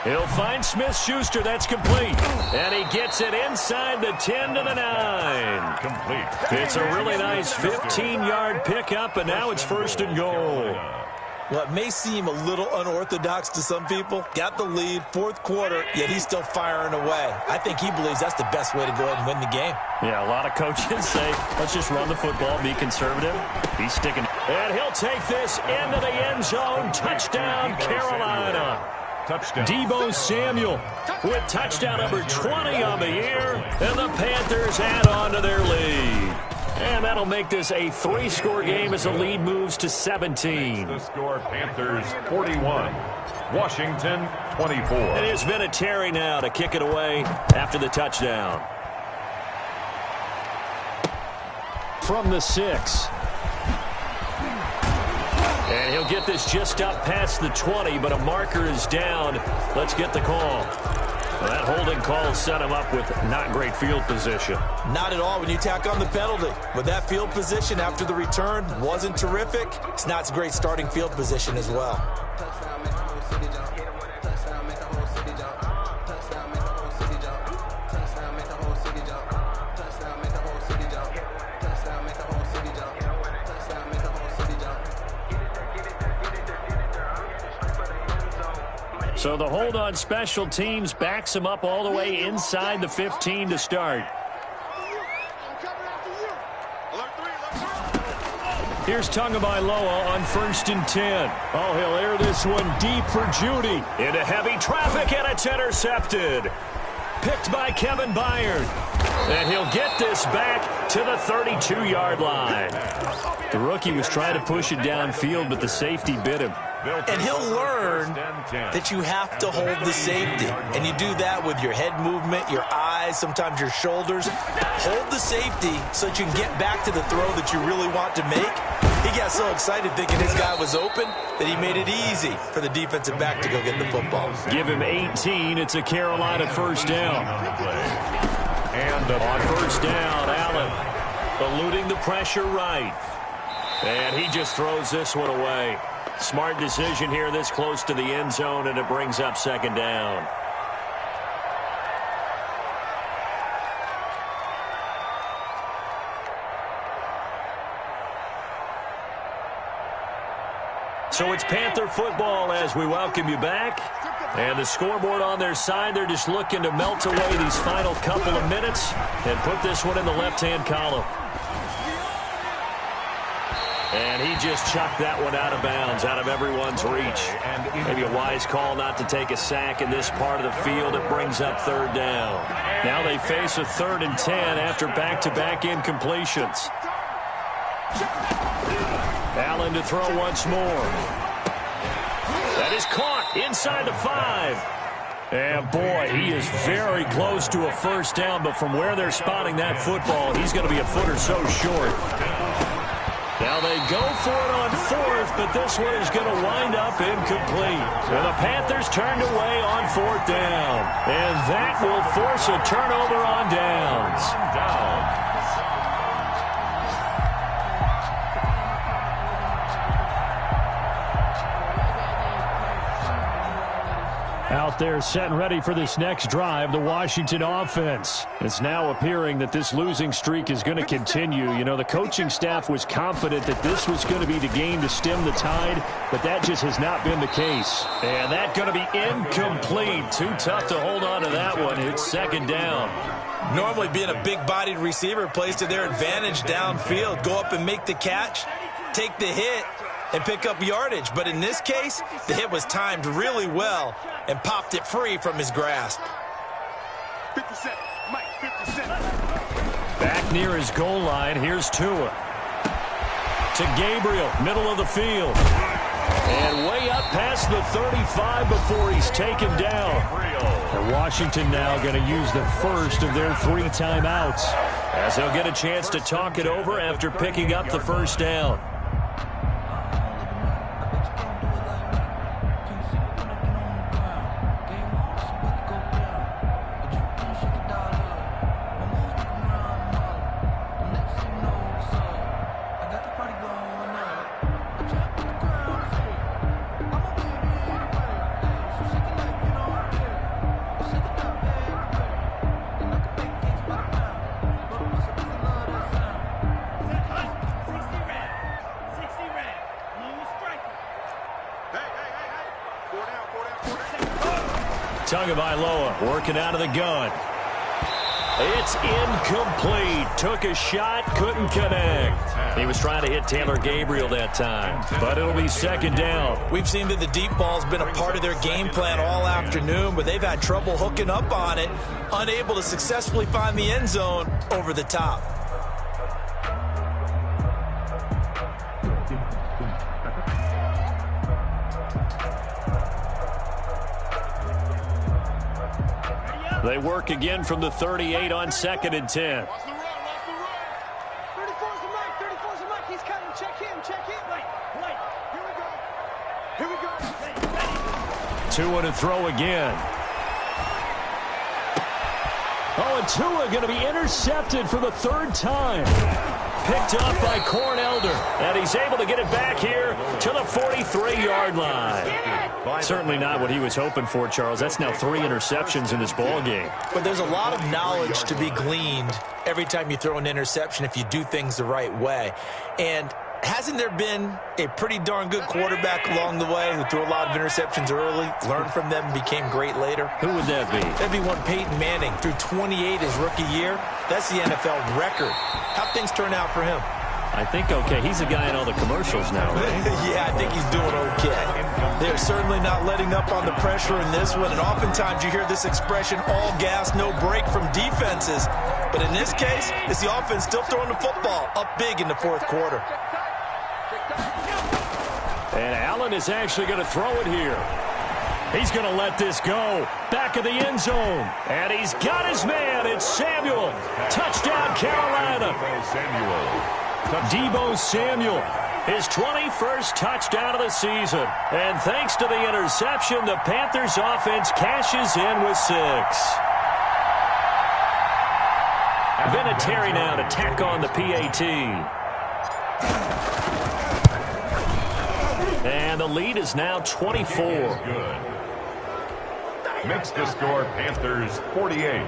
He'll find Smith-Schuster. That's complete. And he gets it inside the 10 to the 9. Complete. It's a really nice 15-yard pickup, and now it's 1st and goal. Well, it may seem a little unorthodox to some people. Got the lead, 4th quarter, yet he's still firing away. I think he believes that's the best way to go ahead and win the game. Yeah, a lot of coaches say, let's just run the football, be conservative. He's sticking. And he'll take this into the end zone. Touchdown, Carolina. Touchdown. Deebo Samuel with touchdown number 20 on the year. And the Panthers add on to their lead. And that'll make this a 3-score game as the lead moves to 17. The score, Panthers 41, Washington 24. It has been a Terry now to kick it away after the touchdown. From the 6. And he'll get this just up past the 20, but a marker is down. Let's get the call. Well, that holding call set him up with not great field position. Not at all when you tack on the penalty. With that field position after the return wasn't terrific. It's not a great starting field position as well. So the hold on special teams backs him up all the way inside the 15 to start. Here's Tagovailoa on 1st and 10. Oh, he'll air this one deep for Judy. Into heavy traffic, and it's intercepted. Picked by Kevin Byard. And he'll get this back to the 32-yard line. The rookie was trying to push it downfield, but the safety bit him. And he'll learn that you have to hold the safety. And you do that with your head movement, your eyes, sometimes your shoulders. Hold the safety so that you can get back to the throw that you really want to make. He got so excited thinking his guy was open that he made it easy for the defensive back to go get the football. Give him 18. It's a Carolina first down. And on first down, Allen eluding the pressure right. And he just throws this one away. Smart decision here this close to the end zone, and it brings up second down. So it's Panther football as we welcome you back. And the scoreboard on their side, they're just looking to melt away these final couple of minutes and put this one in the left-hand column. And he just chucked that one out of bounds, out of everyone's reach. Maybe a wise call not to take a sack in this part of the field. It brings up third down. Now they face a 3rd and 10 after back-to-back incompletions. Allen to throw once more. That is caught inside the 5. And boy, he is very close to a first down, but from where they're spotting that football, he's going to be a foot or so short. Now they go for it on 4th, but this one is going to wind up incomplete. And the Panthers turned away on 4th down. And that will force a turnover on downs. Out there set and ready for this next drive, the Washington offense. It's now appearing that this losing streak is going to continue. You know, the coaching staff was confident that this was going to be the game to stem the tide, but that just has not been the case. And that's going to be incomplete. Too tough to hold on to that one. It's second down. Normally being a big-bodied receiver plays to their advantage downfield. Go up and make the catch, take the hit, and pick up yardage. But in this case, the hit was timed really well and popped it free from his grasp. 50 Mike, 50 Back near his goal line, here's Tua. To Gabriel, middle of the field. And way up past the 35 before he's taken down. And Washington now going to use the first of their 3 timeouts, as they'll get a chance to talk it over after picking up the first down. Tagovailoa working out of the gun. It's incomplete. Took a shot, couldn't connect. He was trying to hit Taylor Gabriel that time, but it'll be second down. We've seen that the deep ball's been a part of their game plan all afternoon, but they've had trouble hooking up on it, unable to successfully find the end zone over the top. They work again from the 38 on 2nd and 10. Watch the run, watch the run. 34's the Mike, 34's the Mike. He's coming. Check him. Wait. Here we go. Tua to throw again. Oh, and Tua going to be intercepted for the 3rd time. Picked up by Cornelder, and he's able to get it back here to the 43-yard line. Certainly not what he was hoping for, Charles. That's now 3 interceptions in this ball game. But there's a lot of knowledge to be gleaned every time you throw an interception if you do things the right way. And hasn't there been a pretty darn good quarterback along the way who threw a lot of interceptions early, learned from them, and became great later? Who would that be? That'd be one Peyton Manning. Threw 28 his rookie year. That's the NFL record. How'd things turn out for him? I think okay. He's a guy in all the commercials now, right? Yeah, I think he's doing okay. They're certainly not letting up on the pressure in this one, and oftentimes you hear this expression, all gas, no break from defenses. But in this case, it's the offense still throwing the football up big in the 4th quarter. And Allen is actually going to throw it here. He's going to let this go. Back of the end zone. And he's got his man. It's Samuel. Touchdown, Carolina. Deebo Samuel. His 21st touchdown of the season. And thanks to the interception, the Panthers offense cashes in with 6. Vinatieri now to tack on the PAT. And the lead is now 24. Makes the score Panthers 48.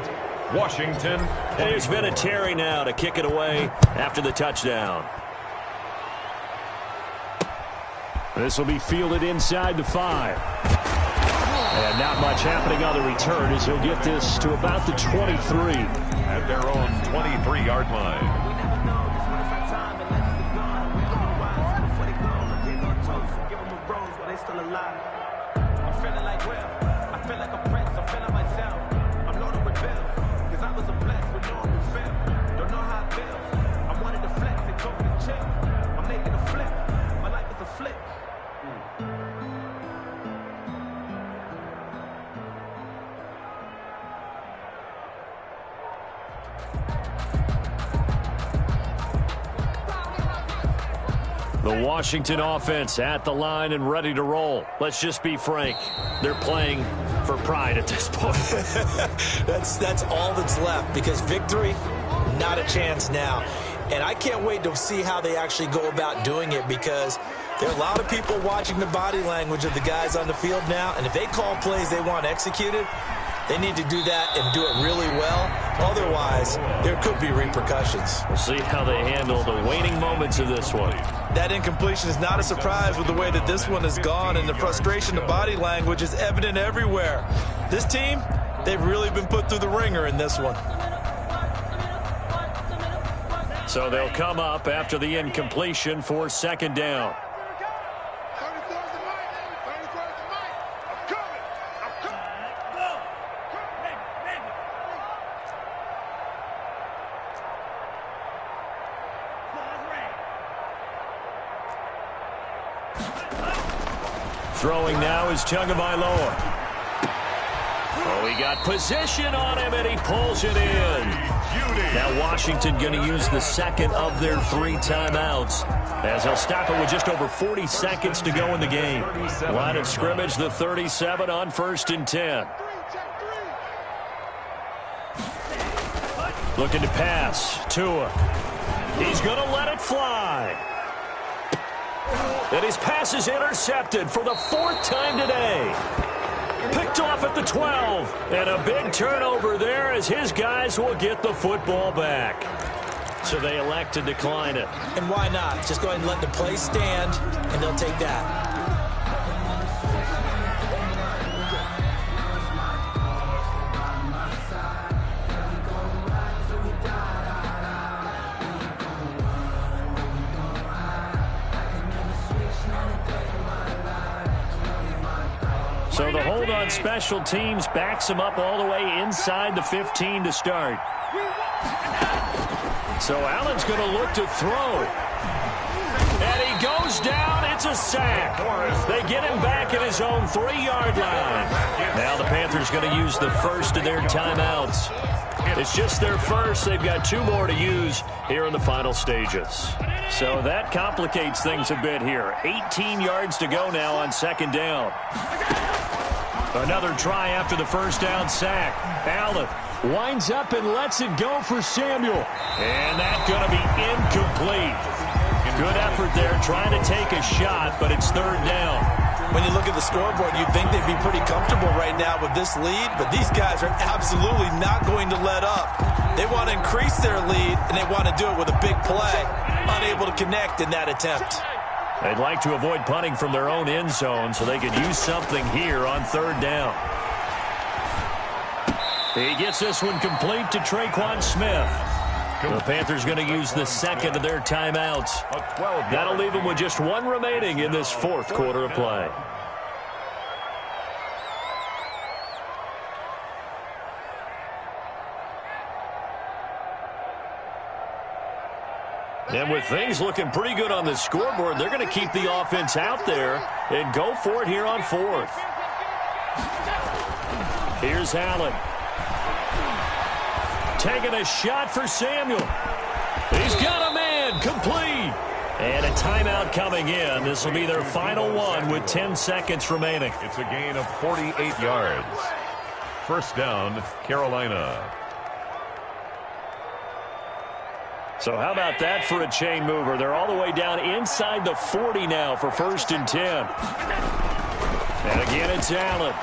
Washington. Here's Vinatieri now to kick it away after the touchdown. This will be fielded inside the 5. And not much happening on the return as he'll get this to about the 23. At their own 23-yard line. The Washington offense at the line and ready to roll. Let's just be frank. They're playing for pride at this point. That's all that's left, because victory, not a chance now. And I can't wait to see how they actually go about doing it, because there are a lot of people watching the body language of the guys on the field now, and if they call plays they want executed, they need to do that and do it really well. Otherwise, there could be repercussions. We'll see how they handle the waning moments of this one. That incompletion is not a surprise with the way that this one has gone, and the frustration of body language is evident everywhere. This team, they've really been put through the ringer in this one. So they'll come up after the incompletion for second down. Throwing now is Tagovailoa. Oh, he got position on him, and he pulls it in. Now Washington going to use the second of their 3 timeouts, as they'll stop it with just over 40 seconds to go in the game. Line of scrimmage, the 37 on 1st and 10. Looking to pass. Tua. He's going to let it fly. And his pass is intercepted for the 4th time today. Picked off at the 12. And a big turnover there as his guys will get the football back. So they elect to decline it. And why not? Just go ahead and let the play stand, and they'll take that. So the hold on special teams backs him up all the way inside the 15 to start. So Allen's going to look to throw. And he goes down. It's a sack. They get him back at his own 3-yard line. Now the Panthers going to use the first of their timeouts. It's just their first. They've got 2 more to use here in the final stages. So that complicates things a bit here. 18 yards to go now on second down. Another try after the first down sack. Allen winds up and lets it go for Samuel. And that's going to be incomplete. Good effort there trying to take a shot, but it's 3rd down. When you look at the scoreboard, you'd think they'd be pretty comfortable right now with this lead, but these guys are absolutely not going to let up. They want to increase their lead, and they want to do it with a big play. Unable to connect in that attempt. They'd like to avoid punting from their own end zone so they could use something here on 3rd down. He gets this one complete to Traquan Smith. The Panthers going to use the second of their timeouts. That'll leave them with just 1 remaining in this 4th quarter of play. And with things looking pretty good on the scoreboard, they're going to keep the offense out there and go for it here on fourth. Here's Allen. Taking a shot for Samuel. He's got a man. Complete. And a timeout coming in. This will be their final one with 10 seconds remaining. It's a gain of 48 yards. First down, Carolina. So how about that for a chain mover? They're all the way down inside the 40 now for 1st and 10. And again, it's Allen.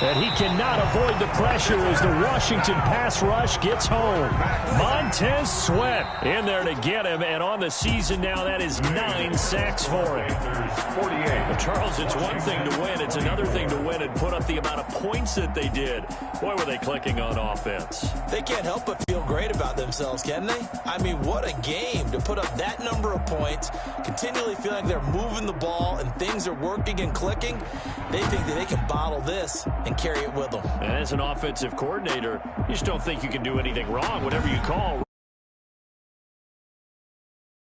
And he cannot avoid the pressure as the Washington pass rush gets home. Montez Sweat in there to get him, and on the season now, that is 9 sacks for him. 48. But Charles, it's one thing to win. It's another thing to win and put up the amount of points that they did. Boy, were they clicking on offense. They can't help but feel great about themselves, can they? I mean, what a game to put up that number of points, continually feel like they're moving the ball and things are working and clicking. They think that they can bottle this and carry it with them. And as an offensive coordinator, you just don't think you can do anything wrong. Whatever you call